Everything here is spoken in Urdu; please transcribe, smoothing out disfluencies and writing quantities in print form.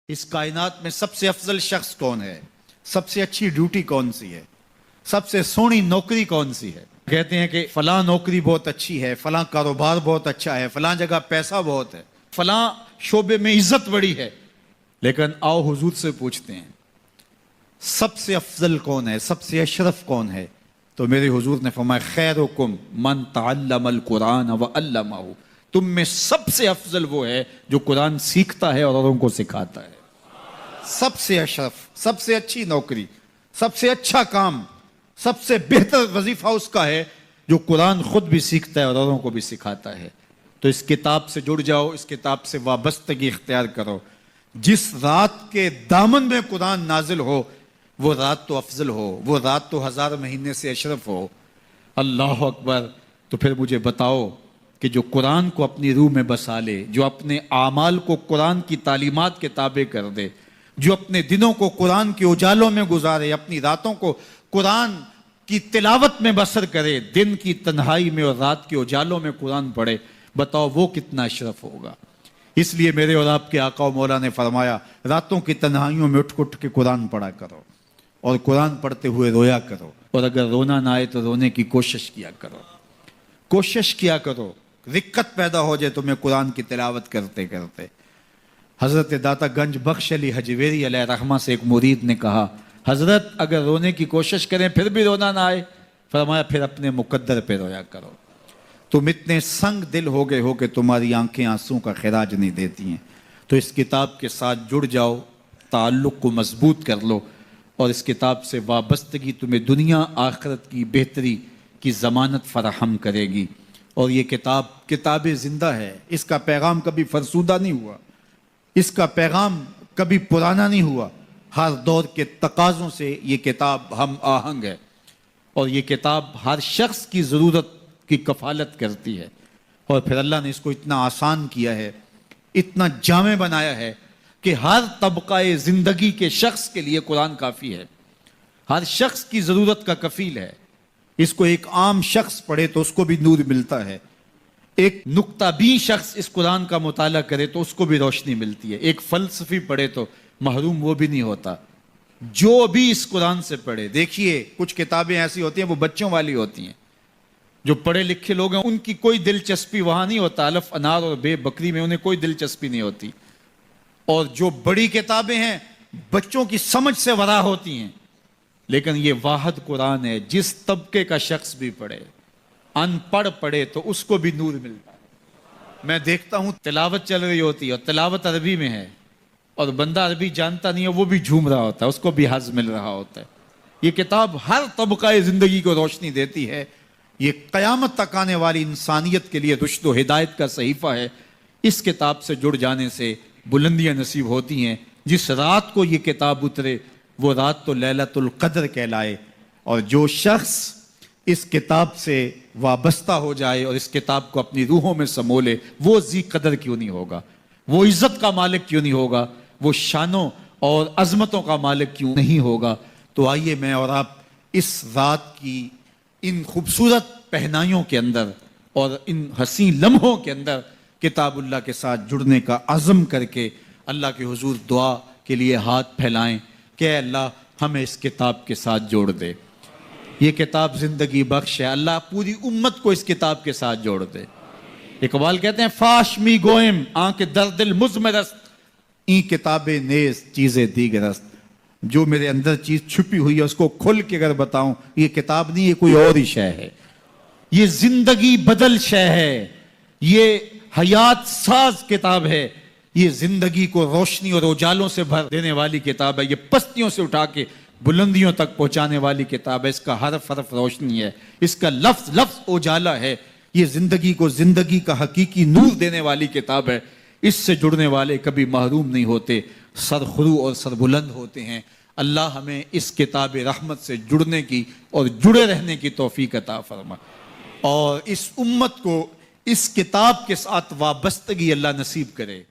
اس کائنات میں سب سے افضل شخص کون ہے؟ سب سے اچھی ڈیوٹی کون سی ہے؟ سب سے سونی نوکری کون سی ہے؟ کہتے ہیں کہ فلاں نوکری بہت اچھی ہے، فلاں کاروبار بہت اچھا ہے، فلاں جگہ پیسہ بہت ہے، فلاں شعبے میں عزت بڑی ہے. لیکن آؤ حضور سے پوچھتے ہیں سب سے افضل کون ہے، سب سے اشرف کون ہے؟ تو میرے حضور نے فرمایا خیرکم من تعلم القرآن وعلمہ، تم میں سب سے افضل وہ ہے جو قرآن سیکھتا ہے اور اوروں کو سکھاتا ہے. سب سے اشرف، سب سے اچھی نوکری، سب سے اچھا کام، سب سے بہتر وظیفہ اس کا ہے جو قرآن خود بھی سیکھتا ہے اور اوروں کو بھی سکھاتا ہے. تو اس کتاب سے جڑ جاؤ، اس کتاب سے وابستگی اختیار کرو. جس رات کے دامن میں قرآن نازل ہو وہ رات تو افضل ہو، وہ رات تو 1000 مہینے سے اشرف ہو. اللہ اکبر. تو پھر مجھے بتاؤ کہ جو قرآن کو اپنی روح میں بسا لے، جو اپنے اعمال کو قرآن کی تعلیمات کے تابع کر دے، جو اپنے دنوں کو قرآن کے اجالوں میں گزارے، اپنی راتوں کو قرآن کی تلاوت میں بسر کرے، دن کی تنہائی میں اور رات کے اجالوں میں قرآن پڑھے، بتاؤ وہ کتنا اشرف ہوگا. اس لیے میرے اور آپ کے آقا و مولا نے فرمایا راتوں کی تنہائیوں میں اٹھ کے قرآن پڑھا کرو اور قرآن پڑھتے ہوئے رویا کرو، اور اگر رونا نہ آئے تو رونے کی کوشش کیا کرو. کوشش کیا کرو، رقت پیدا ہو جائے تمہیں قرآن کی تلاوت کرتے کرتے. حضرت داتا گنج بخش علی حجویری علیہ رحمہ سے ایک مرید نے کہا حضرت اگر رونے کی کوشش کریں پھر بھی رونا نہ آئے، فرمایا پھر اپنے مقدر پہ رویا کرو. تم اتنے سنگ دل ہو گئے ہو کہ تمہاری آنکھیں آنسوں کا خراج نہیں دیتی ہیں. تو اس کتاب کے ساتھ جڑ جاؤ، تعلق کو مضبوط کر لو، اور اس کتاب سے وابستگی تمہیں دنیا آخرت کی بہتری کی ضمانت فراہم کرے گی. اور یہ کتاب زندہ ہے، اس کا پیغام کبھی فرسودہ نہیں ہوا، اس کا پیغام کبھی پرانا نہیں ہوا. ہر دور کے تقاضوں سے یہ کتاب ہم آہنگ ہے، اور یہ کتاب ہر شخص کی ضرورت کی کفالت کرتی ہے. اور پھر اللہ نے اس کو اتنا آسان کیا ہے، اتنا جامع بنایا ہے کہ ہر طبقہ زندگی کے شخص کے لیے قرآن کافی ہے، ہر شخص کی ضرورت کا کفیل ہے. اس کو ایک عام شخص پڑھے تو اس کو بھی نور ملتا ہے، ایک نکتہ بین شخص اس قرآن کا مطالعہ کرے تو اس کو بھی روشنی ملتی ہے، ایک فلسفی پڑھے تو محروم وہ بھی نہیں ہوتا. جو بھی اس قرآن سے پڑھے، دیکھیے کچھ کتابیں ایسی ہوتی ہیں وہ بچوں والی ہوتی ہیں، جو پڑھے لکھے لوگ ہیں ان کی کوئی دلچسپی وہاں نہیں ہوتا، الف انار اور بے بکری میں انہیں کوئی دلچسپی نہیں ہوتی. اور جو بڑی کتابیں ہیں بچوں کی سمجھ سے ورا ہوتی ہیں. لیکن یہ واحد قرآن ہے، جس طبقے کا شخص بھی پڑھے، ان پڑھ پڑھے تو اس کو بھی نور ملتا ہے. میں دیکھتا ہوں تلاوت چل رہی ہوتی ہے اور تلاوت عربی میں ہے، اور بندہ عربی جانتا نہیں ہے وہ بھی جھوم رہا ہوتا ہے، اس کو بھی حظ مل رہا ہوتا ہے. یہ کتاب ہر طبقہ زندگی کو روشنی دیتی ہے. یہ قیامت تک آنے والی انسانیت کے لیے رشد و ہدایت کا صحیفہ ہے. اس کتاب سے جڑ جانے سے بلندیاں نصیب ہوتی ہیں. جس رات کو یہ کتاب اترے وہ رات تو لیلۃ القدر کہلائے. اور جو شخص اس کتاب سے وابستہ ہو جائے اور اس کتاب کو اپنی روحوں میں سمو لے، وہ ذی قدر کیوں نہیں ہوگا، وہ عزت کا مالک کیوں نہیں ہوگا، وہ شانوں اور عظمتوں کا مالک کیوں نہیں ہوگا. تو آئیے میں اور آپ اس رات کی ان خوبصورت پہنائیوں کے اندر اور ان حسین لمحوں کے اندر کتاب اللہ کے ساتھ جڑنے کا عزم کر کے اللہ کے حضور دعا کے لیے ہاتھ پھیلائیں کہ اے اللہ ہمیں اس کتاب کے ساتھ جوڑ دے. یہ کتاب زندگی بخش ہے، اللہ پوری امت کو اس کتاب کے ساتھ جوڑ دے. اقبال کہتے ہیں فاش می گوئم آنکھ در دل مزمرست، این کتاب نیز چیزیں دیگرست. جو میرے اندر چیز چھپی ہوئی ہے اس کو کھل کے اگر بتاؤں، یہ کتاب نہیں، یہ کوئی اور ہی شے ہے. یہ زندگی بدل شے ہے، یہ حیات ساز کتاب ہے، یہ زندگی کو روشنی اور اجالوں سے بھر دینے والی کتاب ہے، یہ پستیوں سے اٹھا کے بلندیوں تک پہنچانے والی کتاب ہے. اس کا حرف حرف روشنی ہے، اس کا لفظ لفظ اجالا ہے. یہ زندگی کو زندگی کا حقیقی نور دینے والی کتاب ہے. اس سے جڑنے والے کبھی محروم نہیں ہوتے، سرخرو اور سربلند ہوتے ہیں. اللہ ہمیں اس کتاب رحمت سے جڑنے کی اور جڑے رہنے کی توفیق عطا فرما، اور اس امت کو اس کتاب کے ساتھ وابستگی اللہ نصیب کرے.